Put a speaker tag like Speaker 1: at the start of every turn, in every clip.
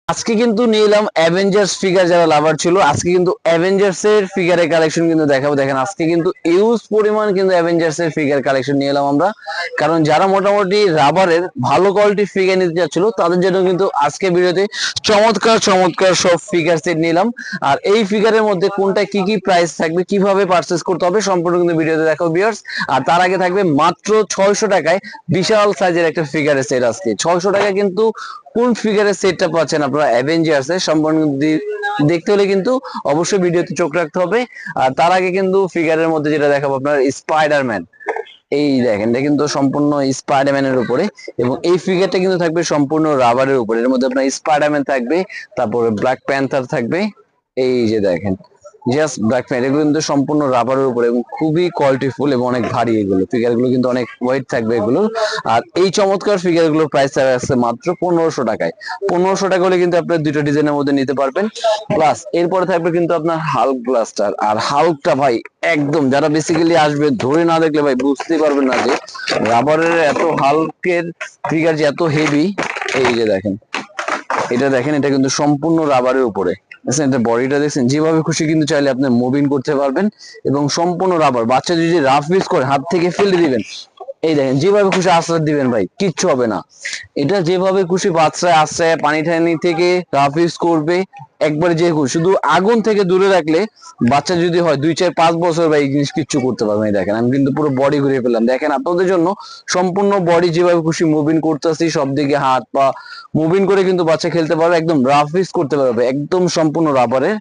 Speaker 1: আজকে কিন্তু নিয়ে এলাম অ্যাভেঞ্জার্স ফিগার, যারা লাভার ছিল আজকে কিন্তু অ্যাভেঞ্জার্স এর ফিগারের কালেকশন কিন্তু দেখাবো। দেখেন আজকে কিন্তু ইউজ পরিমাণ কিন্তু অ্যাভেঞ্জার্স এর ফিগার কালেকশন নিয়ে এলাম আমরা, কারণ যারা মোটামুটি রাবারের ভালো কোয়ালিটির ফিগার নিতে যাচ্ছিল তাদের জন্য কিন্তু আজকে ভিডিওতে চমৎকার চমৎকার সব ফিগার সেট নিলাম। আর এই ফিগারের মধ্যে কোনটা কি কি প্রাইস থাকবে, কিভাবে পারচেজ করতে হবে সম্পূর্ণ কিন্তু ভিডিওতে দেখাবো ভিউয়ার্স। আর তার আগে থাকবে মাত্র 600 টাকায় বিশাল সাইজের একটা ফিগারের সেট। আজকে 600 টাকায় কিন্তু কোন ফিগারের সেটটা পাচ্ছেন আপনারা অ্যাভেঞ্জার্স এর সম্পূর্ণ দেখতে হলে কিন্তু অবশ্যই ভিডিওতে চোখ রাখতে হবে। আর তার আগে কিন্তু ফিগারের মধ্যে যেটা দেখাবো আপনার স্পাইডারম্যান, এই দেখেন এটা কিন্তু সম্পূর্ণ স্পাইডারম্যানের উপরে, এবং এই ফিগারটা কিন্তু থাকবে সম্পূর্ণ রাবারের উপরে। এর মধ্যে আপনার স্পাইডারম্যান থাকবে, তারপরে ব্ল্যাক প্যান্থার থাকবে, এই যে দেখেন জাস্ট ব্ল্যাক প্যান্ট, এগুলো কিন্তু সম্পূর্ণ রাবারের উপরে এবং খুবই কোয়ালিটিফুল এবং অনেক ভারী। এগুলো ফিগার গুলো কিন্তু অনেক ওয়েট থাকবে এগুলো। আর এই চমৎকার ফিগার গুলোর প্রাইস আছে মাত্র 1500 টাকায়। 1500 টাকা হলে কিন্তু আপনার দুটো ডিজাইনের মধ্যে নিতে পারবেন। প্লাস এরপরে থাকবে কিন্তু আপনার হাল্ক ব্লাস্টার। আর হাল্কটা ভাই একদম যারা বেসিক্যালি আসবে ধরে না দেখলে ভাই বুঝতেই পারবেন না যে রাবারের এত হাল্কের ফিগার যে এত হেভি। এই যে দেখেন এটা দেখেন, এটা কিন্তু সম্পূর্ণ রাবারের উপরে, এটা বডিটা দেখছেন, যেভাবে খুশি কিন্তু চাইলে আপনি মুভিং করতে পারবেন। এবং সম্পূর্ণ রাবার, বাচ্চা যদি রাফ ইউজ করে হাত থেকে ফেলে দিবেন, এই দেখেন যেভাবে খুশি আশ্রয় দিবেন ভাই কিচ্ছু হবে না। এটা যেভাবে খুশি বাচ্চায় আশ্রয় পানি ঠানি থেকে রাফ ইউজ করবে একবারে, যে শুধু আগুন থেকে দূরে রাখলে বাচ্চা যদি হয় 2 4 5 বছর ভাই এই জিনিস কিচ্ছু করতে পারবে না। দেখেন আমি কিন্তু পুরো বডি ঘুরিয়ে ফেললাম, দেখেন আপনাদের জন্য সম্পূর্ণ বডি যেভাবে খুশি মুভিং করতেছি, সব দিকে হাত পা মুভিং করে কিন্তু বাচ্চা খেলতে পারবে, একদম রাফ ইউজ করতে পারবে, একদম সম্পূর্ণ রাবারের।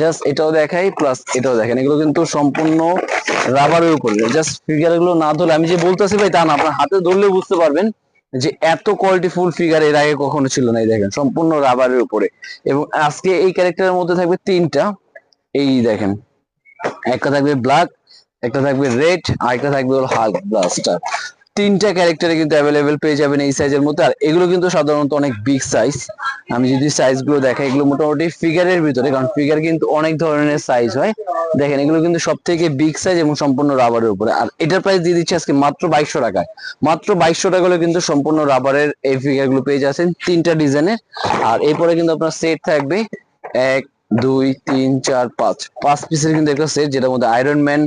Speaker 1: জাস্ট এটাও দেখাই, প্লাস এটাও দেখেন, এগুলো কিন্তু সম্পূর্ণ রাবারের উপরে। জাস্ট ফিগার গুলো না ধরলে, আমি যে বলতেছি ভাই তা না, আপনার হাতে ধরলে বুঝতে পারবেন যে এত কোয়ালিটি ফুল ফিগার এর আগে কখনো ছিল না। এই দেখেন সম্পূর্ণ রাবারের উপরে। এবং আজকে এই ক্যারেক্টারের মধ্যে থাকবে তিনটা, এই দেখেন একটা থাকবে ব্ল্যাক, একটা থাকবে রেড, আর একটা থাকবে হাল্ক ব্লাস্টার। তিনটা ক্যারেক্টারে কিন্তু অ্যাভেলেবেল পেয়ে যাবেন এই সাইজের মধ্যে। আর এগুলো কিন্তু সাধারণত অনেক বিগ সাইজ। আমি যদি সাইজ গুলো দেখাই, এগুলো মোটামুটি ফিগারের ভিতরে, কারণ ফিগার কিন্তু অনেক ধরনের সাইজ হয়। দেখেন এগুলো কিন্তু সব থেকে বিগ সাইজ এবং সম্পূর্ণ রাবারের উপরে। আর এটার প্রাইস দিয়ে দিচ্ছি আজকে মাত্র 2200 টাকায়। মাত্র 2200 টাকা হলে কিন্তু সম্পূর্ণ রাবারের এই ফিগার গুলো পেয়ে যাচ্ছেন তিনটা ডিজাইনের। আর এরপরে কিন্তু আপনার সেট থাকবে 1 2 3 4 5 পিসের কিন্তু একটা সেট, যেটার মধ্যে আয়রন ম্যান,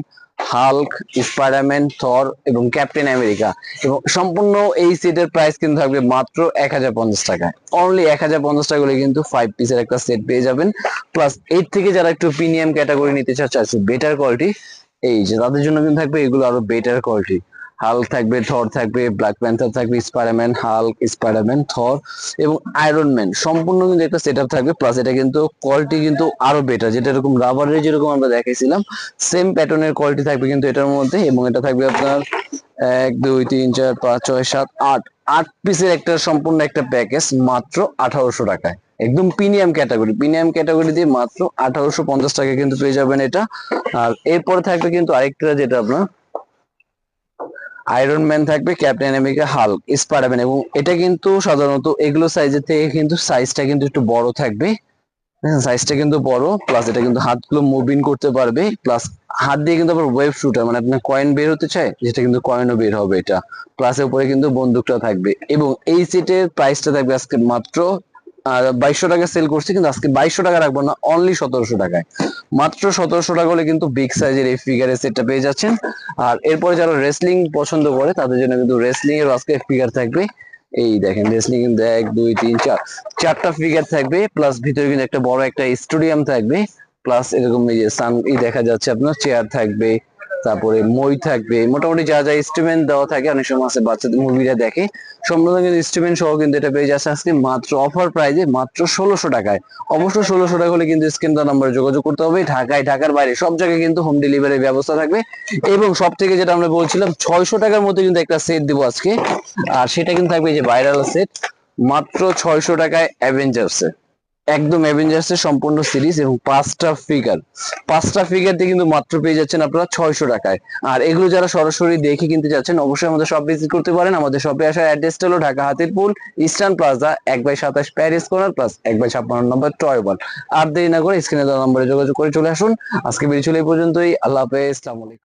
Speaker 1: হাল্ক, স্পাইডারম্যান, থর এবং ক্যাপ্টেন আমেরিকা। এবং সম্পূর্ণ এই সেটের প্রাইস কিন্তু থাকবে মাত্র 1050 টাকায়। অনলি 1050 টাকা হলে কিন্তু 5 পিসের একটা সেট পেয়ে যাবেন। প্লাস এর থেকে যারা একটু প্রিমিয়াম ক্যাটাগরি নিতে চাচ্ছে, বেটার কোয়ালিটি, এই যে তাদের জন্য কিন্তু থাকবে এগুলো আরো বেটার কোয়ালিটি। হাল্ক থাকবে, থর থাকবে, ব্ল্যাক প্যান্থার থাকবে, স্পাইডারম্যান, হাল্ক, স্পাইডারম্যান, থর এবং আয়রন ম্যান, সম্পূর্ণ কিন্তু একটা সেটআপ থাকবে। প্লাস এটা কিন্তু কোয়ালিটি কিন্তু আরো বেটার, যেটা এরকম রাবারের যেরকম আমরা দেখাইছিলাম সেম প্যাটার্নের কোয়ালিটি থাকবে কিন্তু এটার মধ্যে। এবং এটা থাকবে আপনার 1 2 3 4 5 6 7 8 8 পিসের একটা সম্পূর্ণ একটা প্যাকেজ মাত্র 1800 টাকায়। একদম প্রিমিয়াম ক্যাটাগরি, প্রিমিয়াম ক্যাটাগরি দিয়ে মাত্র 1850 টাকা কিন্তু পেয়ে যাবেন এটা। আর এরপরে থাকবে কিন্তু আরেকটা, যেটা আপনার আয়রন ম্যান থাকবে, ক্যাপ্টেন আমেরিকা, হাল্ক, স্পাইডারম্যান। এবং এটা কিন্তু সাধারণত এগুলো সাইজের থেকে কিন্তু সাইজটা কিন্তু একটু বড় থাকবে। সাইজটা কিন্তু বড়, প্লাস এটা কিন্তু হাতগুলো মুভিং করতে পারবে। প্লাস হাত দিয়ে কিন্তু আবার ওয়েব শুটার, মানে আপনার কয়েন বের হতে চায় যেটা কিন্তু কয়েনও বের হবে এটা। প্লাস এর উপরে কিন্তু বন্দুকটা থাকবে। এবং এই সেটের প্রাইসটা থাকবে আজকে মাত্র 2200 টাকা সেল করছি, কিন্তু আজকে 2200 টাকা রাখবো না, অনলি 1700 টাকায়। মাত্র 1700 টাকা হলে কিন্তু বিগ সাইজের এই ফিগারের সেটটা পেয়ে যাচ্ছেন। আর এরপরে যারা রেসলিং পছন্দ করে তাদের জন্য কিন্তু রেসলিং এর আজকে ফিগার থাকবে। এই দেখেন রেসলিং কিন্তু 1 2 3 4 চারটা ফিগার থাকবে। প্লাস ভিতরে কিন্তু একটা বড় একটা স্টেডিয়াম থাকবে। প্লাস এরকম এই যে সান দেখা যাচ্ছে আপনার চেয়ার থাকবে, তারপরে মই থাকবে, মোটামুটি যা যা ইনস্ট্রুমেন্ট দেওয়া থাকে অনেক সময় আছে বাচ্চাদের মুভিটা দেখে, সম্পূর্ণ কিন্তু ইনস্ট্রুমেন্ট সহ কিন্তু এটা পেয়ে যাচ্ছে আজকে মাত্র অফার প্রাইজে মাত্র 1600 টাকায়। অবশ্য 1600 টাকা হলে কিন্তু স্ক্রিন দেওয়া নাম্বারে যোগাযোগ করতে হবে। ঢাকায়, ঢাকার বাইরে সব জায়গায় কিন্তু হোম ডেলিভারির ব্যবস্থা থাকবে। এবং সব থেকে যেটা আমরা বলছিলাম 600 টাকার মধ্যে কিন্তু একটা সেট দিব আজকে। আর সেটা কিন্তু থাকবে এই যে ভাইরাল সেট, মাত্র 600 টাকায় অ্যাভেঞ্জার্স এর, একদম অ্যাভেঞ্জার্স এর সম্পূর্ণ সিরিজ এবং পাঁচটা ফিগার দিয়ে কিন্তু মাত্র পেয়ে যাচ্ছেন আপনারা 600 টাকায়। আর এগুলো যারা সরাসরি দেখে কিনতে যাচ্ছেন অবশ্যই আমাদের শপ ভিজিট করতে পারেন। আমাদের শপে আসার অ্যাড্রেসটা হলো Dhaka Hatirpool Eastern Plaza 1/27 Paris Corner plus 1/56 নম্বর টয়বল। আর দেরি না করে স্ক্রিনে দেওয়া নম্বরে যোগাযোগ করে চলে আসুন। আজকে ভিডিও ছিল এই পর্যন্তই। আল্লাহ হাফেজ, আসসালামু আলাইকুম।